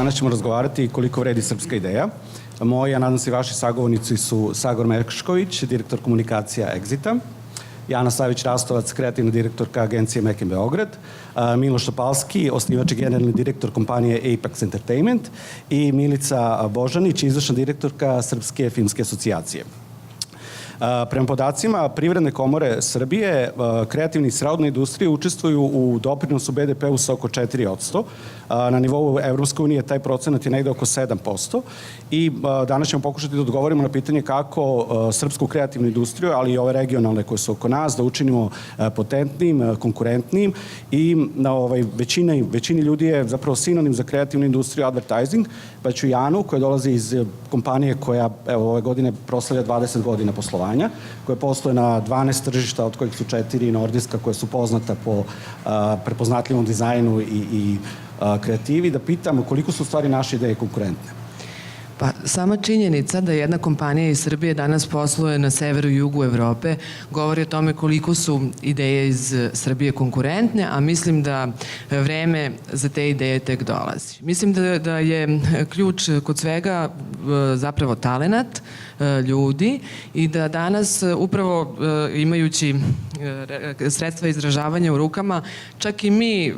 Danas ćemo razgovarati koliko vredi srpska ideja. Moji, a nadam se i vaši sagovornici su Sagor Mešković, direktor komunikacija Exita, Jana Savić-Rastovac, kreativna direktorka agencije Meken Beograd, Miloš Topalski, osnivač i generalni direktor kompanije Apex Entertainment i Milica Božanić, izvršna direktorka Srpske filmske asocijacije. Prema podacima Privredne komore Srbije, kreativni i srodne industrije učestvuju u doprinosu BDP-u sa oko 4%. Na nivou Evropske unije taj procenat je negde oko 7%. I danas ćemo pokušati da odgovorimo na pitanje kako srpsku kreativnu industriju, ali i ove regionalne koje su oko nas, da učinimo potentnim, konkurentnim i većini ljudi je zapravo sinonim za kreativnu industriju advertising, pa ću Janu, koja dolazi iz kompanije koja ove godine proslavlja 20 godina poslovanja, koja posluje na 12 tržišta, od kojih su 4 nordijska, koja su poznata po prepoznatljivom dizajnu i kreativi, da pitamo koliko su u stvari naše ideje konkurentne. Pa sama činjenica da jedna kompanija iz Srbije danas posluje na severu i jugu Evrope govori o tome koliko su ideje iz Srbije konkurentne, a mislim da vreme za te ideje tek dolazi. Mislim da je ključ kod svega zapravo talenat ljudi i da danas upravo imajući sredstva izražavanja u rukama, čak i mi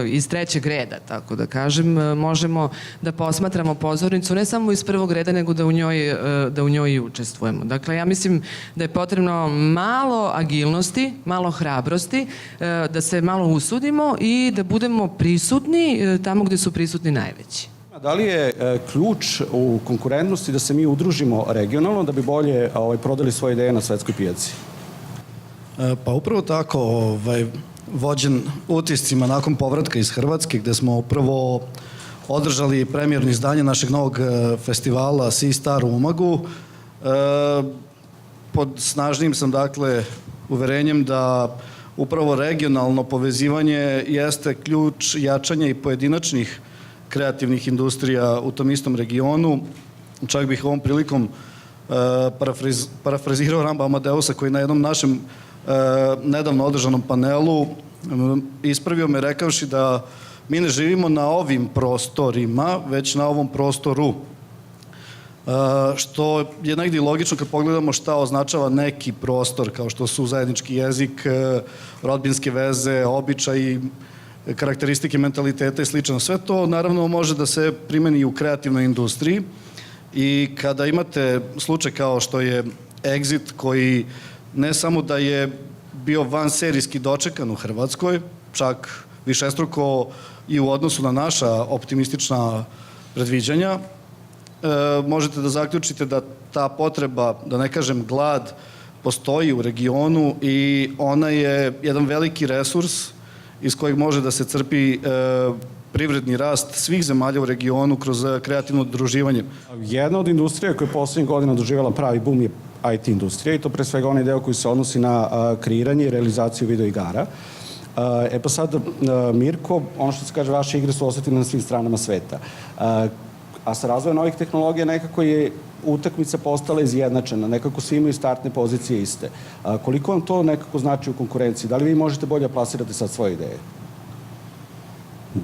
iz trećeg reda, tako da kažem, možemo da posmatramo pozornicu ne samo iz prvog reda, nego da u njoj i učestvujemo. Dakle, ja mislim da je potrebno malo agilnosti, malo hrabrosti, da se malo usudimo i da budemo prisutni tamo gde su prisutni najveći. Da li je ključ u konkurentnosti da se mi udružimo regionalno da bi bolje prodali svoje ideje na svetskoj pijaci? Pa upravo tako, vođen utiscima nakon povratka iz Hrvatske, gde smo upravo održali premijerno izdanje našeg novog festivala Sea Star u Umagu. Pod snažnim sam, dakle, uverenjem da upravo regionalno povezivanje jeste ključ jačanja i pojedinačnih kreativnih industrija u tom istom regionu. Čak bih ovom prilikom parafrazirao Ramba Amadeusa, koji na jednom našem nedavno održanom panelu ispravio me rekavši da mi ne živimo na ovim prostorima, već na ovom prostoru. Što je negdje logično kad pogledamo šta označava neki prostor, kao što su zajednički jezik, rodbinske veze, običaji, karakteristike mentaliteta i slično. Sve to naravno može da se primeni i u kreativnoj industriji i kada imate slučaj kao što je Exit, koji ne samo da je bio vanserijski dočekan u Hrvatskoj, čak višestruko i u odnosu na naša optimistična predviđanja, možete da zaključite da ta potreba, da ne kažem glad, postoji u regionu i ona je jedan veliki resurs iz kojeg može da se crpi privredni rast svih zemalja u regionu kroz kreativno udruživanje. Jedna od industrija koja je poslednjih godina doživjela pravi bum je IT industrija i to pre svega onaj deo koji se odnosi na kreiranje i realizaciju videoigara. Pa sad, Mirko, ono što se kaže, vaše igre su osetile na svim stranama sveta. A sa razvojem novih tehnologija nekako je utakmica postala izjednačena, nekako svi imaju startne pozicije iste. Koliko vam to nekako znači u konkurenciji? Da li vi možete bolje plasirati sad svoje ideje?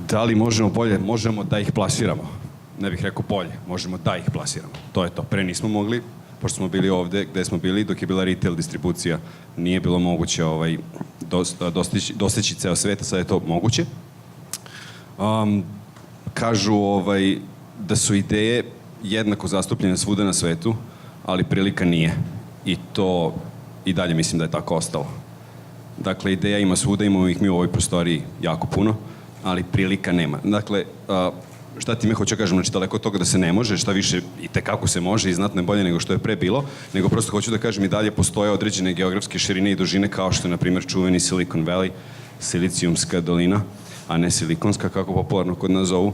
Da li možemo bolje? Možemo da ih plasiramo. Ne bih rekao bolje, možemo da ih plasiramo. To je to. Pre nismo mogli, pošto smo bili ovde gde smo bili, dok je bila retail distribucija, nije bilo moguće dostići ceo svet, sad je to moguće. Kažu da su ideje jednako zastupljene svuda na svetu, ali prilika nije. I to i dalje mislim da je tako ostalo. Dakle, ideja ima svuda, imamo ih mi u ovoj prostoriji jako puno, ali prilika nema. Dakle, šta ti me hoće kažem, znači daleko od toga da se ne može, šta više i tekako se može i znatno je bolje nego što je pre bilo, nego prosto hoću da kažem i dalje postoje određene geografske širine i dužine kao što je, na primjer, čuveni Silicon Valley, Silicijumska dolina, a ne Silikonska, kako popularno kod nas zovu.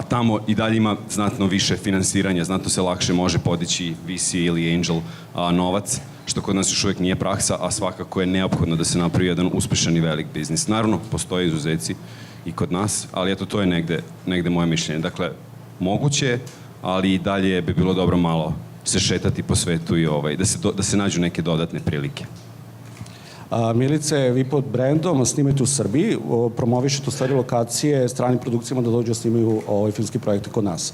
Tamo i dalje ima znatno više finansiranja, znatno se lakše može podići VC ili Angel novac, što kod nas još uvijek nije praksa, a svakako je neophodno da se napravi jedan uspešan i velik biznis. Naravno, postoje izuzeci i kod nas, ali eto, to je negde moje mišljenje. Dakle, moguće, ali i dalje bi bilo dobro malo se šetati po svetu i da se nađu neke dodatne prilike. Milice, vi pod brendom snimate u Srbiji, promovišete u stvari lokacije stranim produkcijama da dođu da snimaju filmski projekte kod nas.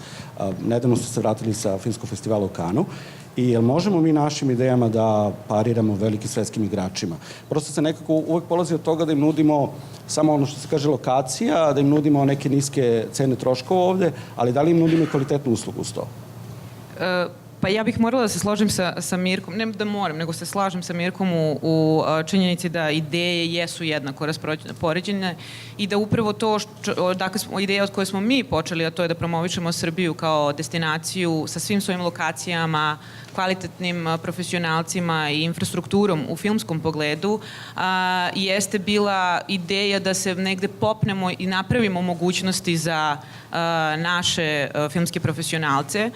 Nedavno ste se vratili sa Filmskog festivala u Kanu. I jel možemo mi našim idejama da pariramo velikim svetskim igračima? Prosto se nekako uvek polazi od toga da im nudimo samo ono što se kaže lokacija, da im nudimo neke niske cene troškova ovde, ali da li im nudimo i kvalitetnu uslugu uz to? Pa ja bih morala da se složim sa Mirkom, ne da moram, nego se slažem sa Mirkom u činjenici da ideje jesu jednako raspoređene i da upravo to, dakle, ideja od koje smo mi počeli, a to je da promovišemo Srbiju kao destinaciju sa svim svojim lokacijama, kvalitetnim profesionalcima i infrastrukturom u filmskom pogledu, jeste bila ideja da se negde popnemo i napravimo mogućnosti za naše filmske profesionalce.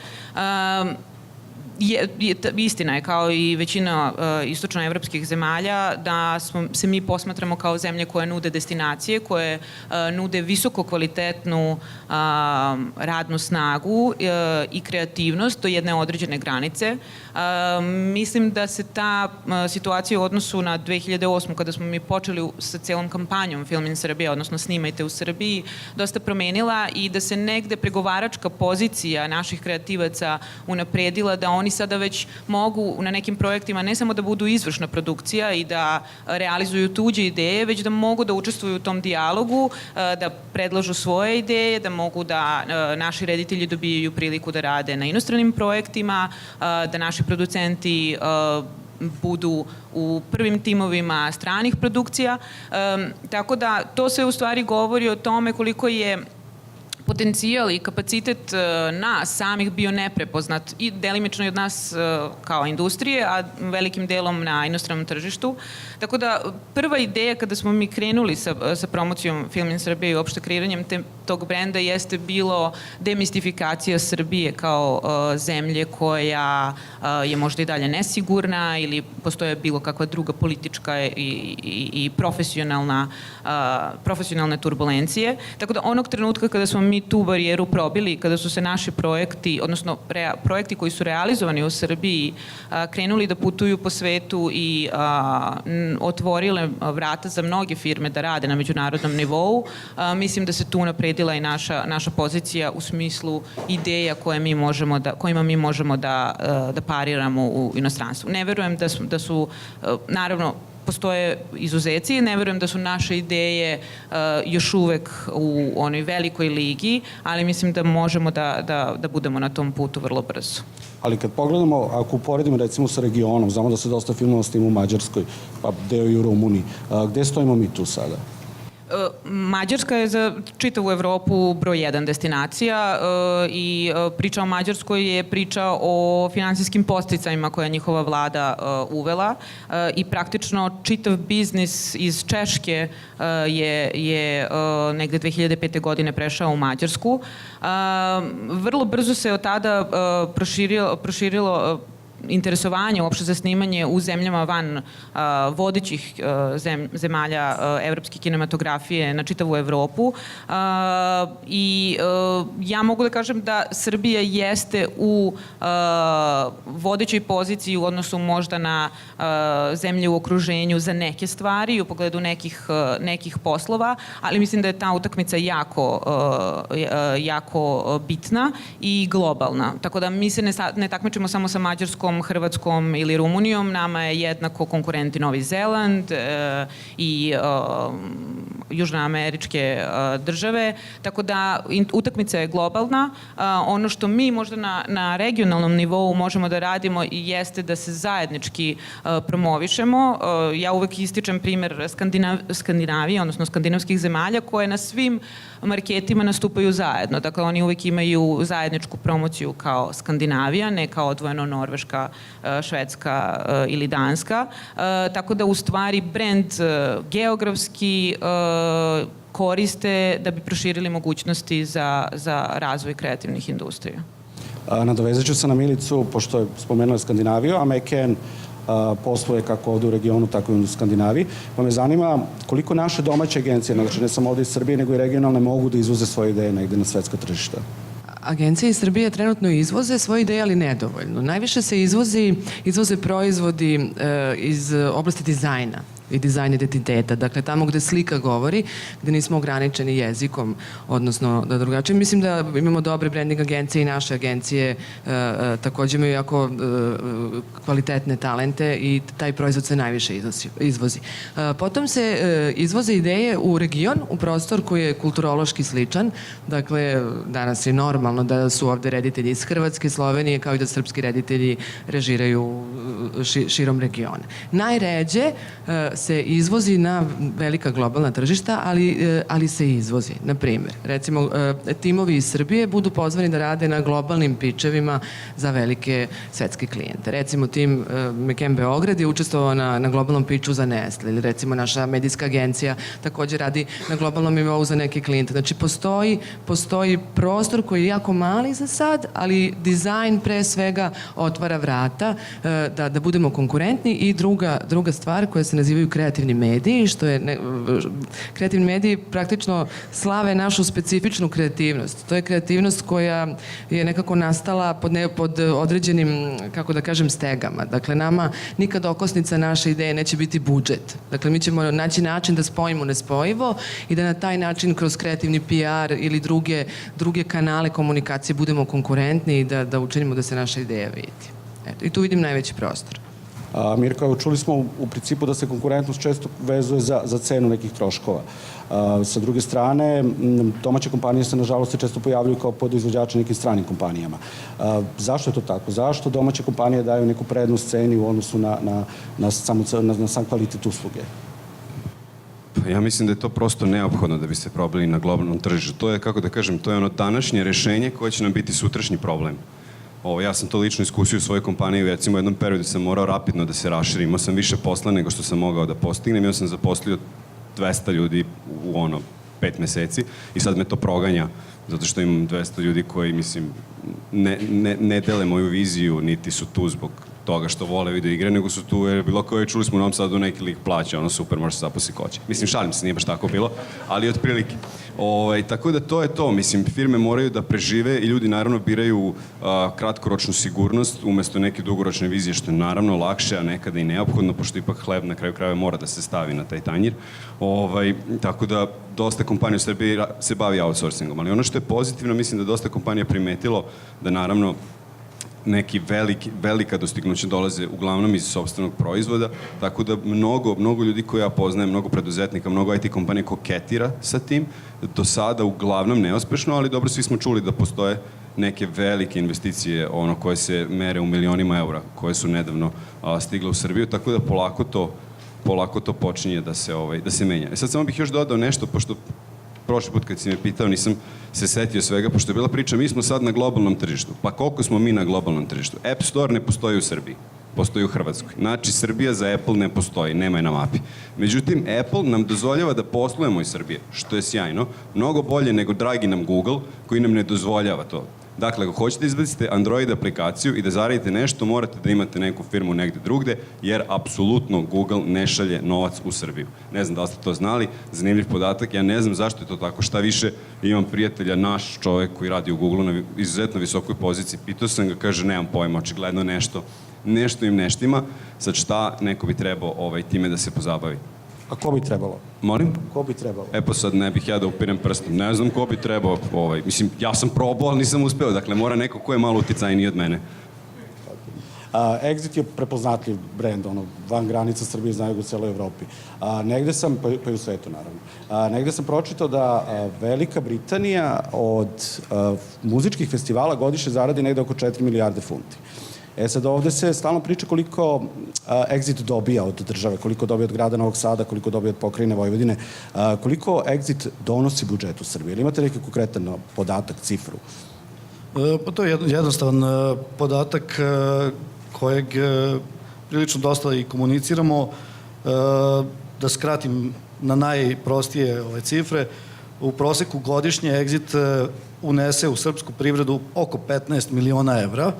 Istina je, kao i većina istočnoevropskih zemalja, da se mi posmatramo kao zemlje koje nude destinacije, koje nude visoko kvalitetnu radnu snagu i kreativnost do jedne određene granice. Mislim da se ta situacija u odnosu na 2008. kada smo mi počeli sa celom kampanjom Film in Srbija, odnosno Snimajte u Srbiji, dosta promenila i da se negde pregovaračka pozicija naših kreativaca unapredila, da oni sada već mogu na nekim projektima ne samo da budu izvršna produkcija i da realizuju tuđe ideje, već da mogu da učestvuju u tom dijalogu, da predlažu svoje ideje, da mogu da naši reditelji dobijaju priliku da rade na inostranim projektima, da naši producenti budu u prvim timovima stranih produkcija. Tako da to se u stvari govori o tome koliko je potencijal i kapacitet nas samih bio neprepoznat i delimično i od nas kao industrije, a velikim delom na inostranom tržištu. Tako da prva ideja kada smo mi krenuli sa promocijom Film in Srbije i uopšte kreiranjem tog brenda jeste bilo demistifikacija Srbije kao zemlje koja je možda i dalje nesigurna ili postoje bilo kakva druga politička i profesionalne turbulencije. Tako da onog trenutka kada smo mi tu barijeru probili, kada su se naši projekti, odnosno projekti koji su realizovani u Srbiji, krenuli da putuju po svetu i otvorile vrata za mnoge firme da rade na međunarodnom nivou, mislim da se tu napredila i naša pozicija u smislu ideja kojima mi možemo da pariramo u inostranstvu. Ne verujem da su, naravno, postoje izuzeci, ne verujem da su naše ideje još uvek u onoj velikoj ligi, ali mislim da možemo da budemo na tom putu vrlo brzo. Ali kad pogledamo, ako uporedimo recimo sa regionom, znamo da se dosta filmova snima u Mađarskoj, pa deo i u Rumuniji, gde stojimo mi tu sada? Mađarska je za čitavu Evropu broj 1 destinacija i priča o Mađarskoj je priča o finansijskim podsticajima koje je njihova vlada uvela i praktično čitav biznis iz Češke je negde 2005. godine prešao u Mađarsku. Vrlo brzo se od tada proširilo interesovanje uopšte za snimanje u zemljama van vodećih zemalja evropske kinematografije na čitavu Evropu. I ja mogu da kažem da Srbija jeste u vodećoj poziciji u odnosu možda na zemlje u okruženju za neke stvari u pogledu nekih poslova, ali mislim da je ta utakmica jako bitna i globalna. Tako da mi se ne takmičimo samo sa Mađarskom, Hrvatskom ili Rumunijom, nama je jednako konkurenti Novi Zeland i južnoameričke države, tako da utakmica je globalna. Ono što mi možda na regionalnom nivou možemo da radimo jeste da se zajednički promovišemo. Ja uvek ističem primer Skandinavije, odnosno skandinavskih zemalja koje na svim marketima nastupaju zajedno. Dakle, oni uvek imaju zajedničku promociju kao Skandinavija, ne kao odvojeno Norveška, Švedska ili Danska. Tako da u stvari brend geografski koriste da bi proširili mogućnosti za razvoj kreativnih industrija. Nadovezat ću se na Milicu, pošto je spomenula Skandinaviju, a McCann posluje kako ovde u regionu, tako i u Skandinaviji. Pa me zanima koliko naše domaće agencije, znači ne samo ovde iz Srbije, nego i regionalne, mogu da izvoze svoje ideje negde na svetska tržišta. Agencije iz Srbije trenutno izvoze svoje ideje, ali nedovoljno. Najviše se izvoze proizvodi iz oblasti dizajna. i dizajn identiteta. Dakle, tamo gde slika govori, gde nismo ograničeni jezikom, odnosno da drugačije. Mislim da imamo dobre branding agencije i naše agencije takođe imaju jako kvalitetne talente i taj proizvod se najviše izvozi. Potom se izvoze ideje u region, u prostor koji je kulturološki sličan. Dakle, danas je normalno da su ovde reditelji iz Hrvatske, Slovenije, kao i da srpski reditelji režiraju širom regiona. Najređe se izvozi na velika globalna tržišta, ali se izvozi. Na primjer, recimo, timovi iz Srbije budu pozvani da rade na globalnim pičevima za velike svetske klijente. Recimo, tim McCann Beograd je učestvovao na globalnom piču za Nestle, ili recimo naša medijska agencija takođe radi na globalnom nivou za neke klijente. Znači, postoji prostor koji je jako mali za sad, ali dizajn pre svega otvara vrata da budemo konkurentni i druga stvar koja se nazivaju kreativni mediji, što je kreativni mediji praktično slave našu specifičnu kreativnost. To je kreativnost koja je nekako nastala pod određenim, kako da kažem, stegama. Dakle, nama nikad okosnica naše ideje neće biti budžet. Dakle, mi ćemo naći način da spojimo nespojivo i da na taj način kroz kreativni PR ili druge kanale komunikacije budemo konkurentni i da učinimo da se naša ideja vidi. Eto, i tu vidim najveći prostor. Mirko, čuli smo u principu da se konkurentnost često vezuje za cenu nekih troškova. Sa druge strane, domaće kompanije se nažalost često pojavljuju kao podizvođače nekim stranim kompanijama. Zašto je to tako? Zašto domaće kompanije daju neku prednost ceni u odnosu na sam kvalitet usluge? Ja mislim da je to prosto neophodno da bi se probili na globalnom tržištu. To je, kako da kažem, to je ono današnje rešenje koje će nam biti sutrašnji problem. Ja sam to lično iskusio u svojoj kompaniji, recimo u jednom periodu sam morao rapidno da se raširim, imao sam više posla nego što sam mogao da postignem, ja sam zaposlio 200 ljudi u 5 meseci i sad me to proganja, zato što imam 200 ljudi koji, mislim, ne dele moju viziju, niti su tu zbog toga što vole video igre, nego su tu, jer bilo koje, čuli smo u Novom Sadu neki lik plaća, super, može se zaposli ko će. Mislim, šalim se, nije baš tako bilo, ali otprilike. Tako da to je to, mislim, firme moraju da prežive i ljudi naravno biraju kratkoročnu sigurnost umesto neke dugoročne vizije, što je naravno lakše, a nekada i neophodno, pošto ipak hleb na kraju krajeva mora da se stavi na taj tanjir. Tako da dosta kompanija u Srbiji se bavi outsourcingom, ali ono što je pozitivno, mislim da dosta kompanija primetilo da naravno neki velika dostignuća dolaze uglavnom iz sopstvenog proizvoda, tako da mnogo ljudi koje ja poznajem, mnogo preduzetnika, mnogo IT kompanija koketira sa tim, do sada uglavnom neuspešno, ali dobro, svi smo čuli da postoje neke velike investicije koje se mere u milionima eura, koje su nedavno stigle u Srbiju, tako da polako to počinje da se menja. Sad samo bih još dodao nešto, pošto prošli put kad si me pitao nisam se setio svega, pošto je bila priča, mi smo sad na globalnom tržištu. Pa koliko smo mi na globalnom tržištu? App Store ne postoji u Srbiji, postoji u Hrvatskoj. Znači, Srbija za Apple ne postoji, nema je na mapi. Međutim, Apple nam dozvoljava da poslujemo iz Srbije, što je sjajno, mnogo bolje nego dragi nam Google, koji nam ne dozvoljava to. Dakle, ako hoćete izbaciti Android aplikaciju i da zaradite nešto, morate da imate neku firmu negde drugde, jer apsolutno Google ne šalje novac u Srbiju. Ne znam da li ste to znali, zanimljiv podatak, ja ne znam zašto je to tako, šta više, imam prijatelja, naš čovek koji radi u Google na izuzetno visokoj poziciji, pitao sam ga, kaže, nemam pojma, očigledno nešto im ne štima, sad šta neko bi trebao time da se pozabavi. A ko bi trebalo? Molim? Ko bi trebalo? Pa sad ne bih ja da upirem prstom. Ne znam ko bi trebao, mislim, ja sam probao, ali nisam uspeo. Dakle, mora neko ko je malo uticajniji od mene. Exit je prepoznatljiv brend, van granica Srbije, znaju ga u celoj Evropi. Negde sam, pa i u svetu naravno, negde sam pročitao da Velika Britanija od muzičkih festivala godišnje zaradi negde oko 4 milijarde funti. Sad ovde se stalno priča koliko Exit dobija od države, koliko dobija od grada Novog Sada, koliko dobija od pokrajine Vojvodine, koliko Exit donosi budžetu Srbije. Ili imate neki konkretan podatak, cifru? Pa to je jednostavan podatak kojeg prilično dosta i komuniciramo. Da skratim na najprostije ove cifre, u proseku godišnje Exit unese u srpsku privredu oko 15 miliona evra.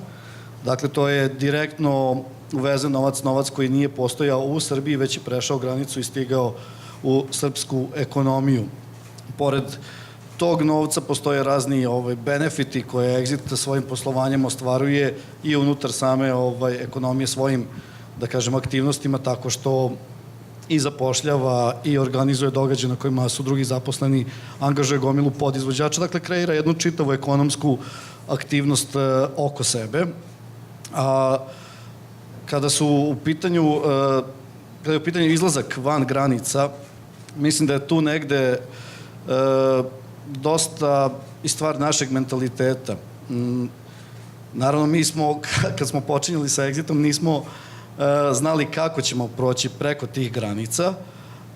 Dakle, to je direktno uvezen novac koji nije postojao u Srbiji, već je prešao granicu i stigao u srpsku ekonomiju. Pored tog novca postoje razni benefiti koje Exit svojim poslovanjem ostvaruje i unutar same ekonomije svojim, da kažem, aktivnostima, tako što i zapošljava i organizuje događaje na kojima su drugi zaposleni, angažuje gomilu podizvođača, dakle kreira jednu čitavu ekonomsku aktivnost oko sebe. A kada je u pitanju izlazak van granica, mislim da je tu negde dosta i stvar našeg mentaliteta. Naravno, mi smo, kad smo počinjali sa Exitom, nismo znali kako ćemo proći preko tih granica,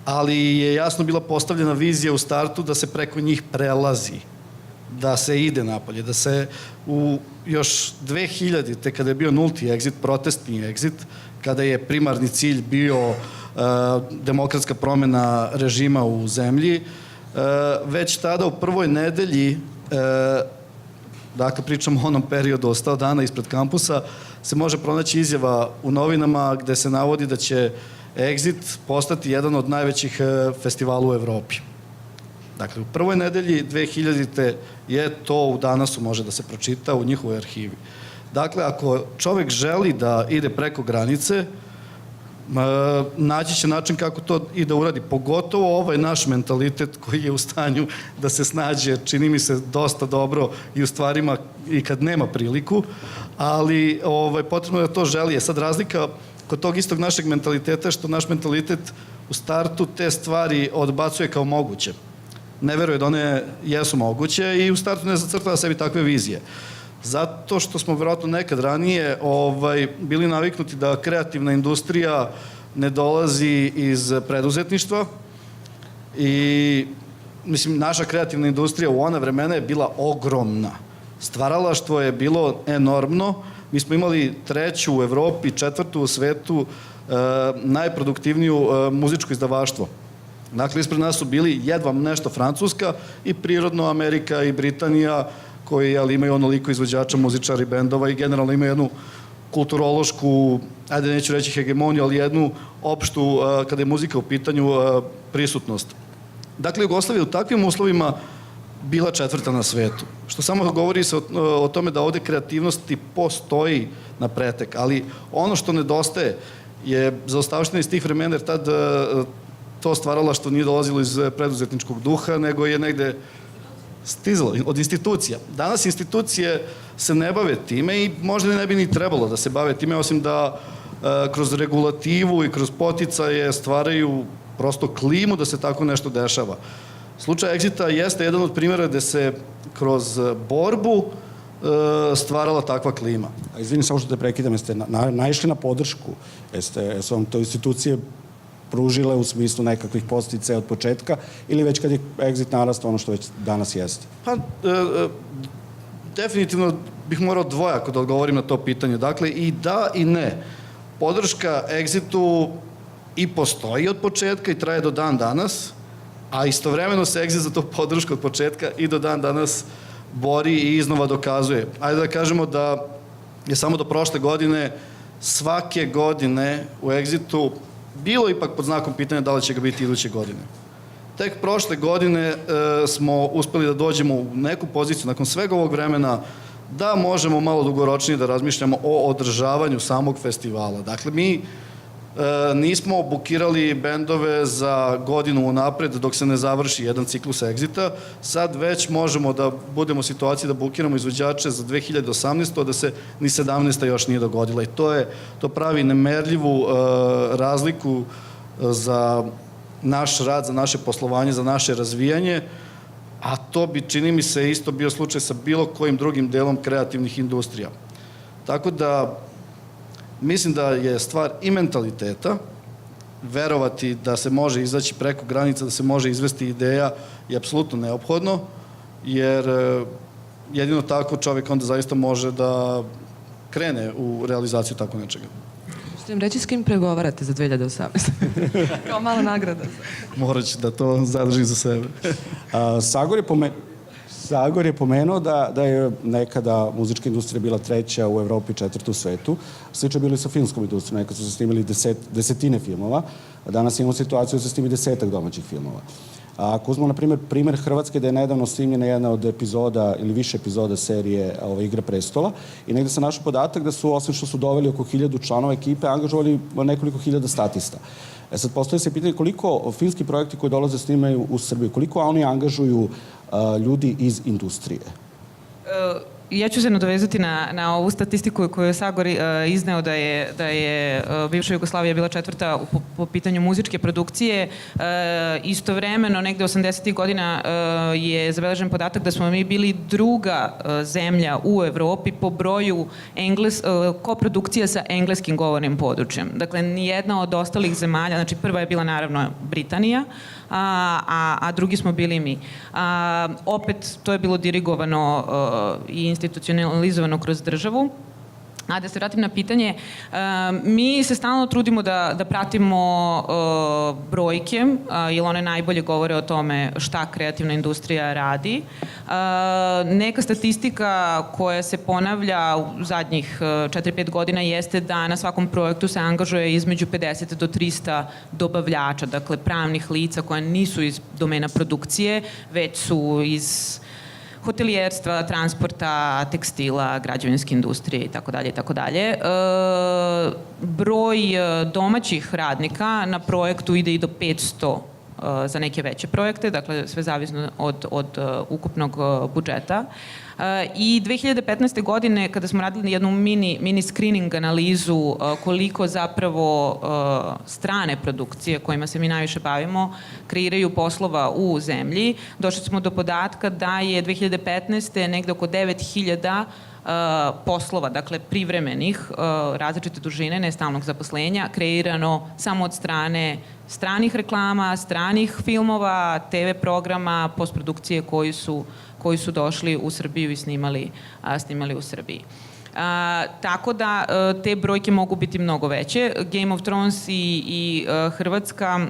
ali je jasno bila postavljena vizija u startu da se preko njih prelazi, da se ide napolje, da se u još 2000. kada je bio nulti exit, protestni exit, kada je primarni cilj bio demokratska promena režima u zemlji, već tada u prvoj nedelji, dakle pričamo o onom periodu od 100 dana ispred kampusa, se može pronaći izjava u novinama gde se navodi da će Exit postati jedan od najvećih festivala u Evropi. Dakle, u prvoj nedelji 2000. je to u Danasu može da se pročita u njihovoj arhivi. Dakle, ako čovek želi da ide preko granice, naći će način kako to i da uradi. Pogotovo ovaj naš mentalitet koji je u stanju da se snađe, čini mi se, dosta dobro i u stvarima i kad nema priliku, ali potrebno je da to želi. Sad razlika kod tog istog našeg mentaliteta što naš mentalitet u startu te stvari odbacuje kao moguće. Ne veruje da one jesu moguće i u startu ne zacrtava sebi takve vizije. Zato što smo verovatno nekad ranije bili naviknuti da kreativna industrija ne dolazi iz preduzetništva i mislim, naša kreativna industrija u ona vremena je bila ogromna. Stvaralaštvo je bilo enormno. Mi smo imali 3. u Evropi, 4. u svetu najproduktivniju muzičko izdavaštvo. Dakle, ispred nas su bili jedva nešto Francuska i prirodno Amerika i Britanija, koji imaju onoliko izvođača, muzičara i bendova i generalno imaju jednu kulturološku, ajde neću reći hegemoniju, ali jednu opštu, kada je muzika u pitanju, prisutnost. Dakle, Jugoslavija u takvim uslovima bila 4. na svetu. Što samo govori se o tome da ovde kreativnosti postoji na pretek, ali ono što nedostaje je zaostavština iz tih vremena, jer tad to stvaralaštvo nije dolazilo iz preduzetničkog duha, nego je negde stizalo od institucija. Danas institucije se ne bave time i možda ne bi ni trebalo da se bave time, osim da kroz regulativu i kroz poticaje stvaraju prosto klimu da se tako nešto dešava. Slučaj Exita jeste jedan od primjera gde se kroz borbu stvarala takva klima. Izvini, samo što te prekidam, jeste naišli na podršku? Jesu vam to institucije pružile u smislu nekakvih posticaja od početka ili već kad je Exit narastao ono što već danas jeste? Pa, definitivno bih morao dvojako da odgovorim na to pitanje. Dakle, i da i ne. Podrška Exitu i postoji od početka i traje do dan danas, a istovremeno se Exit za to podršku od početka i do dan danas bori i iznova dokazuje. Ajde da kažemo da je samo do prošle godine svake godine u Exitu bilo ipak pod znakom pitanja da li će ga biti iduće godine. Tek prošle godine smo uspeli da dođemo u neku poziciju nakon svega ovog vremena da možemo malo dugoročnije da razmišljamo o održavanju samog festivala. Dakle, mi nismo bukirali bendove za godinu unapred dok se ne završi jedan ciklus Exita. Sad već možemo da budemo u situaciji da bukiramo izvođače za 2018. a da se ni 17. još nije dogodila. I to pravi nemerljivu razliku za naš rad, za naše poslovanje, za naše razvijanje, a to bi, čini mi se, isto bio slučaj sa bilo kojim drugim delom kreativnih industrija. Tako da mislim da je stvar i mentaliteta, verovati da se može izaći preko granica, da se može izvesti ideja je apsolutno neophodno, jer jedino tako čovjek onda zaista može da krene u realizaciju tako nečega. Možete im reći s kim pregovarate za 2018? Kao mala nagrada. Morat ću da to zadržim za sebe. Sagor je pomenuo da je nekada muzička industrija bila 3. u Evropi, 4. u svetu. Slično bili sa filmskom industrijom. Nekad su se snimili desetine filmova, a danas imamo situaciju da se snimi 10 domaćih filmova. A ako uzmemo, na primjer Hrvatske, da je nedavno snimljena jedna od epizoda ili više epizoda serije Igra prestola i negde sam našao podatak da su, osim što su doveli oko 1000 članova ekipe, angažovali nekoliko hiljada statista. Sad postoje se pitanje koliko filmski projekti koji dolaze snimaju u Srbiju, koliko oni angažuju ljudi iz industrije? Ja ću se nadovezati na ovu statistiku koju je Sagor izneo da je bivša Jugoslavija bila 4. po pitanju muzičke produkcije. Istovremeno, negde 80. godina je zabeležen podatak da smo mi bili 2. zemlja u Evropi po broju koprodukcija sa engleskim govornim područjem. Dakle, nijedna od ostalih zemalja, znači prva je bila naravno Britanija, a drugi smo bili mi. Opet, to je bilo dirigovano i institucionalizovano kroz državu. A da se vratim na pitanje, mi se stalno trudimo da pratimo brojke, jer one najbolje govore o tome šta kreativna industrija radi. Neka statistika koja se ponavlja u zadnjih 4-5 godina jeste da na svakom projektu se angažuje između 50 do 300 dobavljača, dakle pravnih lica koja nisu iz domena produkcije, već su iz hotelijerstva, transporta, tekstila, građevinske industrije itd. Broj domaćih radnika na projektu ide i do 500 za neke veće projekte, dakle sve zavisno od ukupnog budžeta. I 2015. godine, kada smo radili jednu mini screening analizu koliko zapravo strane produkcije kojima se mi najviše bavimo kreiraju poslova u zemlji, došli smo do podatka da je 2015. negde oko 9000 poslova, dakle privremenih, različite dužine, nestalnog zaposlenja, kreirano samo od strane stranih reklama, stranih filmova, TV programa, postprodukcije koji su došli u Srbiju i snimali u Srbiji. Tako da te brojke mogu biti mnogo veće. Game of Thrones i Hrvatska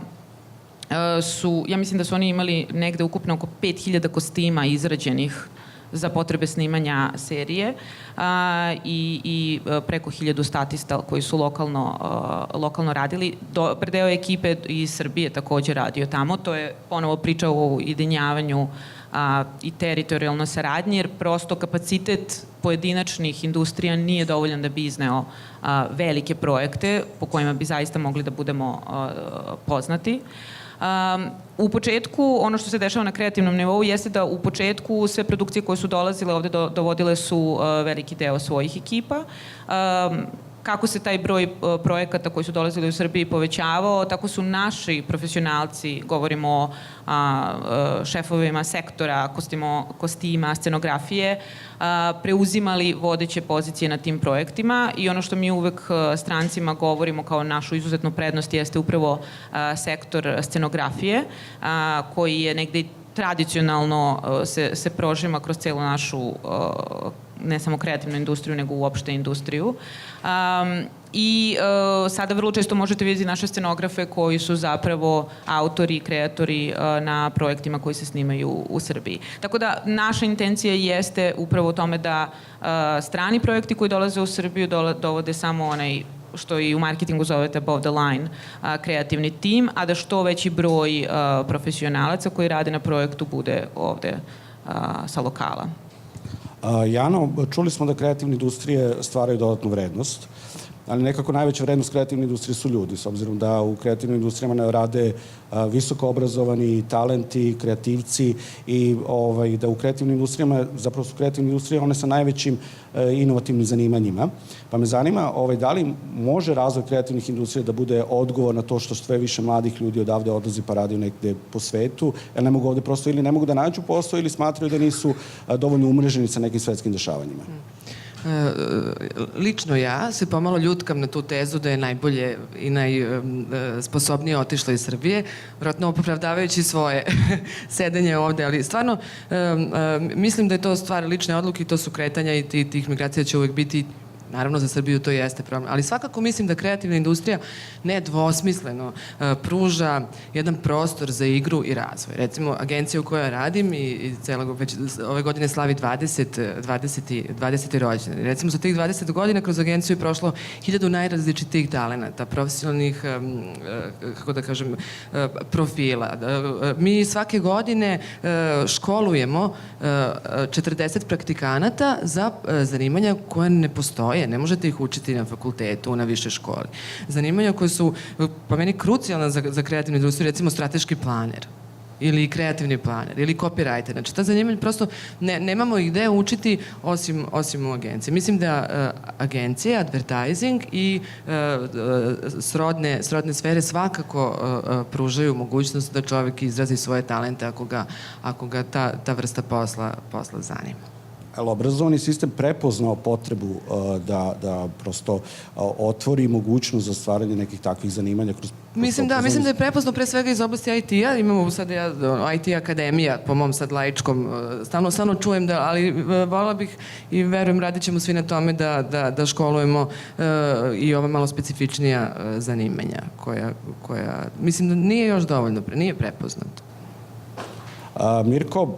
su, ja mislim da su oni imali negde ukupno oko 5000 kostima izrađenih za potrebe snimanja serije i preko 1000 statista koji su lokalno radili. Dobar deo ekipe iz Srbije takođe radio tamo. To je ponovo priča o ujedinjavanju i teritorijalnoj saradnji, jer prosto kapacitet pojedinačnih industrija nije dovoljan da bi izneo velike projekte po kojima bi zaista mogli da budemo poznati. U početku, ono što se dešava na kreativnom nivou jeste da u početku sve produkcije koje su dolazile ovde dovodile su veliki deo svojih ekipa. Kako se taj broj projekata koji su dolazili u Srbiji povećavao, tako su naši profesionalci, govorimo o šefovima sektora, kostima, scenografije, preuzimali vodeće pozicije na tim projektima i ono što mi uvek strancima govorimo kao našu izuzetnu prednost jeste upravo sektor scenografije, koji je negde tradicionalno se prožima kroz celu našu ne samo kreativnu industriju, nego uopšte industriju. I sada vrlo često možete vidjeti naše scenografe koji su zapravo autori i kreatori na projektima koji se snimaju u Srbiji. Tako da naša intencija jeste upravo u tome da strani projekti koji dolaze u Srbiju dovode samo onaj što i u marketingu zovete above the line kreativni tim, a da što veći broj profesionalaca koji rade na projektu bude ovde sa lokala. Jano, čuli smo da kreativne industrije stvaraju dodatnu vrednost, ali nekako najveća vrednost kreativne industrije su ljudi, s obzirom da u kreativnim industrijama rade visoko obrazovani talenti, kreativci i da u kreativnim industrijama, zapravo su kreativne industrije one sa najvećim inovativnim zanimanjima. Pa me zanima da li može razvoj kreativnih industrija da bude odgovor na to što sve više mladih ljudi odavde odlazi pa radi negde po svetu, jer ne mogu ovde prosto ili ne mogu da nađu posao ili smatraju da nisu dovoljno umreženi sa nekim svetskim dešavanjima. Lično ja se pomalo ljutkam na tu tezu da je najbolje i najsposobnije otišla iz Srbije, vjerojatno opravdavajući svoje sedenje ovde, ali stvarno mislim da je to stvar lične odluke i to su kretanja i tih migracija će uvek biti Naravno, za Srbiju to jeste problem, ali svakako mislim da kreativna industrija nedvosmisleno pruža jedan prostor za igru i razvoj. Recimo, agencija u kojoj radim i već ove godine slavi 20. rođendan. Recimo, za tih 20 godina kroz agenciju je prošlo 1000 najrazličitijih talenata, profesionalnih, kako da kažem, profila. Mi svake godine školujemo 40 praktikanata za zanimanja koje ne postoje, ne možete ih učiti na fakultetu, na više školi. Zanimanja koje su, po meni, krucijalna za kreativnu industriju, recimo strateški planer ili kreativni planer ili copywriter. Znači, ta zanimanja prosto nemamo ih gde učiti osim u agenciji. Mislim da agencije, advertising i srodne sfere svakako pružaju mogućnost da čovjek izrazi svoje talente ako ga ta vrsta posla zanima. Ali obrazovni sistem prepoznao potrebu da prosto otvori mogućnost za stvaranje nekih takvih zanimanja kroz... Mislim da je prepoznao pre svega iz oblasti IT-a. Imamo sad IT akademija, po mom sad laičkom, stalno čujem ali voljela bih i verujem, radit ćemo svi na tome da školujemo i ova malo specifičnija zanimanja koja mislim da nije još dovoljno, nije prepoznato. Mirko,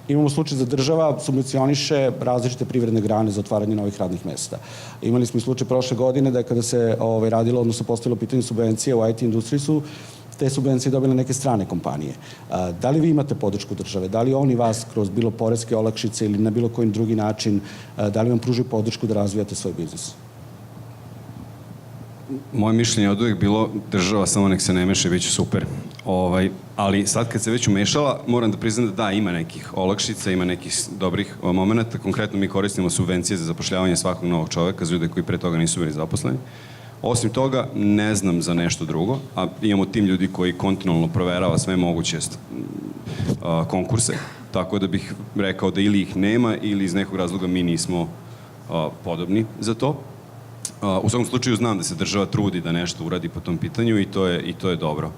imamo slučaj da država subvencioniše različite privredne grane za otvaranje novih radnih mesta. Imali smo i slučaj prošle godine da je kada se radilo, odnosno postavilo pitanje subvencije u IT industriji, su te subvencije dobile neke strane kompanije. Da li vi imate podršku države? Da li oni vas kroz bilo poreske olakšice ili na bilo koji drugi način, da li vam pružaju podršku da razvijate svoj biznis? Moje mišljenje je od uvijek bilo država samo nek se ne meša i bit će super. Ali sad kad se već umešala, moram da priznam da ima nekih olakšica, ima nekih dobrih momenta. Konkretno mi koristimo subvencije za zapošljavanje svakog novog čoveka, za ljude koji pre toga nisu bili zaposleni. Osim toga, ne znam za nešto drugo, a imamo tim ljudi koji kontinualno proverava sve moguće konkurse, tako da bih rekao da ili ih nema ili iz nekog razloga mi nismo podobni za to. U svakom slučaju znam da se država trudi da nešto uradi po tom pitanju i to je dobro.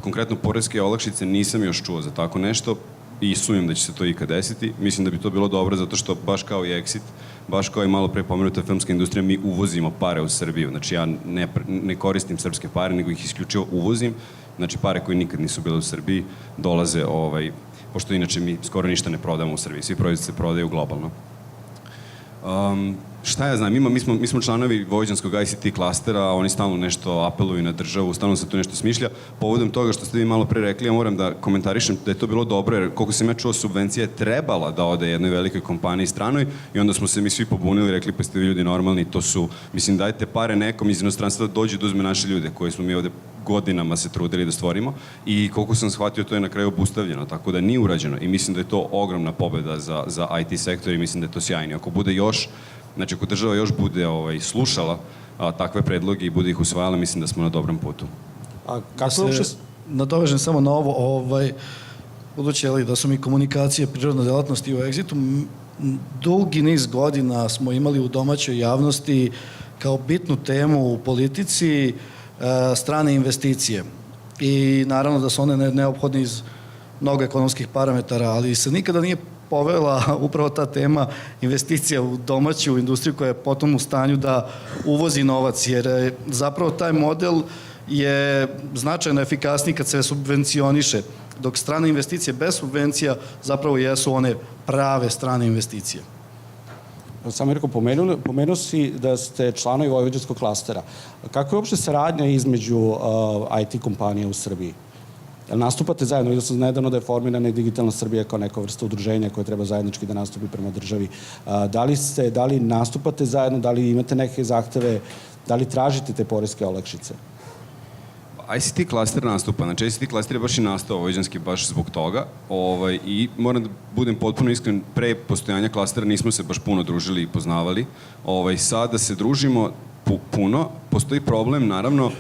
Konkretno, poreske olakšice nisam još čuo za tako nešto i sumnjam da će se to ikad desiti. Mislim da bi to bilo dobro zato što baš kao i Exit, baš kao i malo pre pomenuta filmska industrija, mi uvozimo pare u Srbiju. Znači ja ne koristim srpske pare, nego ih isključivo uvozim. Znači pare koje nikad nisu bile u Srbiji dolaze, pošto inače mi skoro ništa ne prodamo u Srbiji. Svi proizvodi se prodaju globalno. Šta ja znam, mi smo članovi vojvođanskog ICT klastera, oni stalno nešto apeluju na državu, stalno se tu nešto smišlja. Povodom toga što ste vi malo pre rekli, ja moram da komentarišem da je to bilo dobro, jer koliko sam ja čuo, subvencija je trebala da ode jednoj velikoj kompaniji stranoj i onda smo se mi svi pobunili i rekli, pa ste vi ljudi normalni, to su, mislim, dajte pare nekom iz inostranstva da dođe da uzme naše ljude koje smo mi ovde godinama se trudili da stvorimo i koliko sam shvatio, to je na kraju obustavljeno, tako da nije urađeno i mislim da je to ogromna pobeda za IT sektor i mislim da je to sjajno. Ako bude još, znači ako država još bude slušala takve predloge i bude ih usvajala, mislim da smo na dobrom putu. A kako se nadovežem samo na ovo, budući da su mi komunikacije prirodne delatnosti u Exitu, dugi niz godina smo imali u domaćoj javnosti kao bitnu temu u politici strane investicije. I naravno da su one neophodne iz mnogo ekonomskih parametara, ali se nikada nije povela upravo ta tema investicija u domaću industriju koja je potom u stanju da uvozi novac, jer zapravo taj model je značajno efikasniji kad se subvencioniše, dok strane investicije bez subvencija zapravo jesu one prave strane investicije. Samo Mirko, pomenuo si da ste članovi vojvođanskog klastera. Kako je uopšte saradnja između IT kompanija u Srbiji? Nastupate zajedno, vidio sam nedavno da je formirana i Digitalna Srbija kao neka vrsta udruženja koje treba zajednički da nastupi prema državi. Da li nastupate zajedno, da li imate neke zahteve, da li tražite te poreske olakšice? ICT klaster nastupa, znači ICT klaster je baš i nastao vojvođanski baš zbog toga i moram da budem potpuno iskren, pre postojanja klastera nismo se baš puno družili i poznavali. Sada se družimo puno, postoji problem, naravno,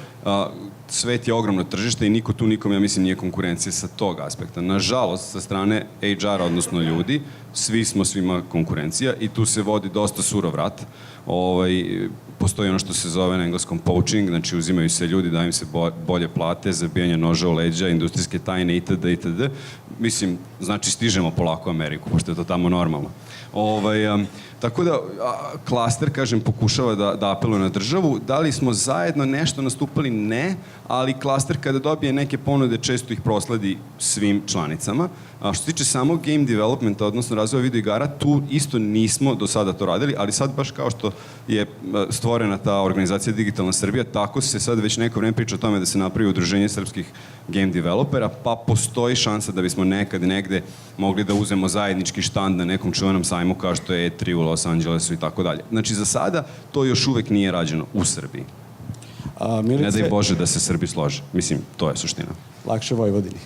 svet je ogromno tržište i niko tu nikom, ja mislim, nije konkurencija sa tog aspekta. Nažalost, sa strane HR-a, odnosno ljudi, svi smo svima konkurencija i tu se vodi dosta surov rat. Postoji ono što se zove na engleskom poaching, znači uzimaju se ljudi, daju im se bolje plate, zabijanje noža u leđa, industrijske tajne itd. mislim, znači stižemo polako u Ameriku, pošto je to tamo normalno. Tako da, klaster, kažem, pokušava da apeluje na državu. Da li smo zajedno nešto nastupali? Ne, ali klaster kada dobije neke ponude, često ih prosledi svim članicama. A što se tiče samog game developmenta, odnosno razvoja video igara, tu isto nismo do sada to radili, ali sad baš kao što je stvorena ta organizacija Digitalna Srbija, tako se sad već neko vreme priča o tome da se napravi udruženje srpskih game developera, pa postoji šansa da bismo nekad negde mogli da uzemo zajednički štand na nekom čuvenom sajmu kao što je E3 u Los Angelesu i tako dalje. Znači, za sada to još uvek nije rađeno u Srbiji. Ne daj Bože da se Srbi slože. Mislim, to je suština. Lakše Vojvodini.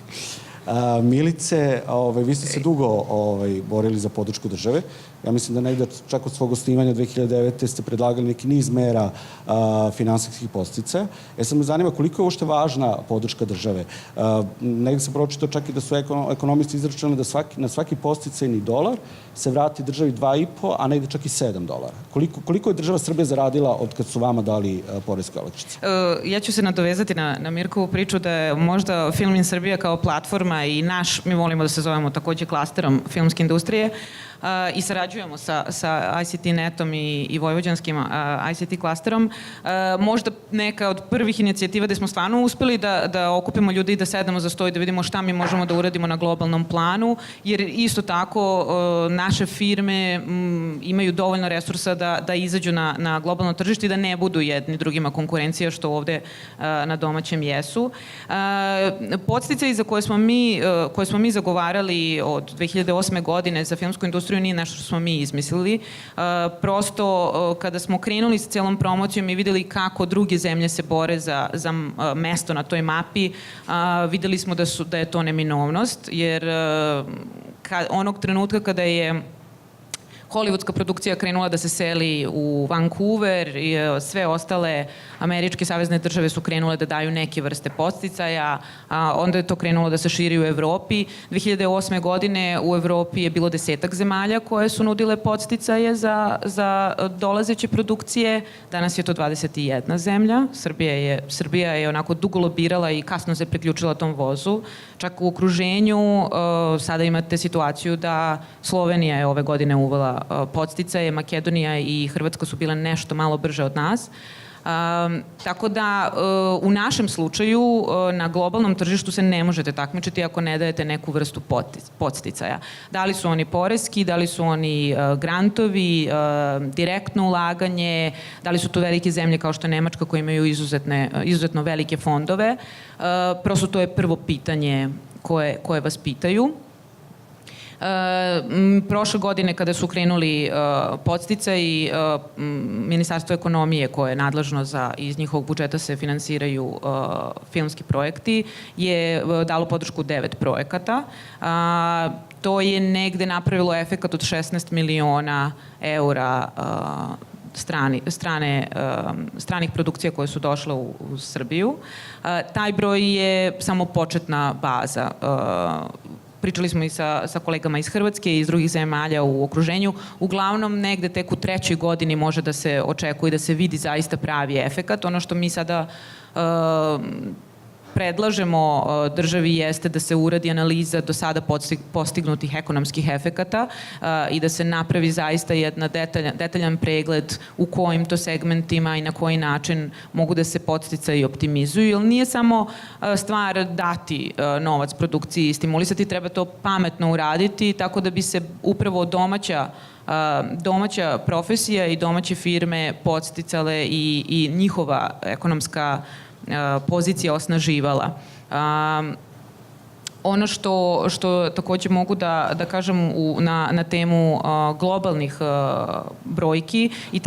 Milice, vi ste se dugo borili za podršku države. Ja mislim da negde čak od svog osnivanja 2009. ste predlagali neki niz mera finansijskih podsticaja. Sad me zanima koliko je uopšte važna podrška države. Negde sam pročitao čak i da su ekonomisti izračunali da na svaki podsticajni dolar se vrati državi 2,5, a negde čak i $7. Koliko je država Srbije zaradila od kad su vama dali poreske olakšice? Ja ću se nadovezati na Mirkovu priču da je možda Film in Srbija kao platforma i mi volimo da se zovemo takođe klasterom filmske industrije, i sarađujemo sa ICT Netom i vojvođanskim ICT klasterom. Možda neka od prvih inicijativa gde smo stvarno uspeli da okupimo ljudi i da sedemo za sto i da vidimo šta mi možemo da uradimo na globalnom planu, jer isto tako naše firme imaju dovoljno resursa da izađu na globalno tržište i da ne budu jedni drugima konkurencija, što ovde na domaćem jesu. Podsticaji za koje smo mi zagovarali od 2008. godine za filmsku industriju nije nešto što smo mi izmislili. Prosto, kada smo krenuli sa celom promocijom i videli kako druge zemlje se bore za mesto na toj mapi, videli smo da je to neminovnost, jer onog trenutka kada je hollywoodska produkcija krenula da se seli u Vancouver i sve ostale američke savezne države su krenule da daju neke vrste podsticaja, a onda je to krenulo da se širi u Evropi. 2008. godine u Evropi je bilo 10 zemalja koje su nudile podsticaje za dolazeće produkcije. Danas je to 21 zemlja. Srbija je onako dugo lobirala i kasno se priključila tom vozu. Čak u okruženju sada imate situaciju da Slovenija je ove godine uvela podsticaje, Makedonija i Hrvatska su bile nešto malo brže od nas. Tako da u našem slučaju na globalnom tržištu se ne možete takmičiti ako ne dajete neku vrstu podsticaja. Da li su oni poreski, da li su oni grantovi, direktno ulaganje, da li su to velike zemlje kao što je Nemačka koje imaju izuzetno velike fondove. Prosto to je prvo pitanje koje vas pitaju. Prošle godine kada su krenuli podsticaji, Ministarstvo ekonomije koje je nadležno iz njihovog budžeta se finansiraju filmski projekti, je dalo podršku 9 projekata. To je negde napravilo efekat od 16 miliona eura stranih produkcija koje su došle u Srbiju. Taj broj je samo početna baza. Pričali smo i sa kolegama iz Hrvatske i iz drugih zemalja u okruženju. Uglavnom, negde tek u 3. godini može da se očekuje da se vidi zaista pravi efekat. Ono što mi sada predlažemo državi jeste da se uradi analiza do sada postignutih ekonomskih efekata i da se napravi zaista jedan detaljan pregled u kojim to segmentima i na koji način mogu da se podsticaji optimizuju, jer nije samo stvar dati novac produkciji i stimulisati, treba to pametno uraditi tako da bi se upravo domaća profesija i domaće firme podsticale i njihova ekonomska pozicija osnaživala. Ono što takođe mogu da kažem na temu globalnih brojki i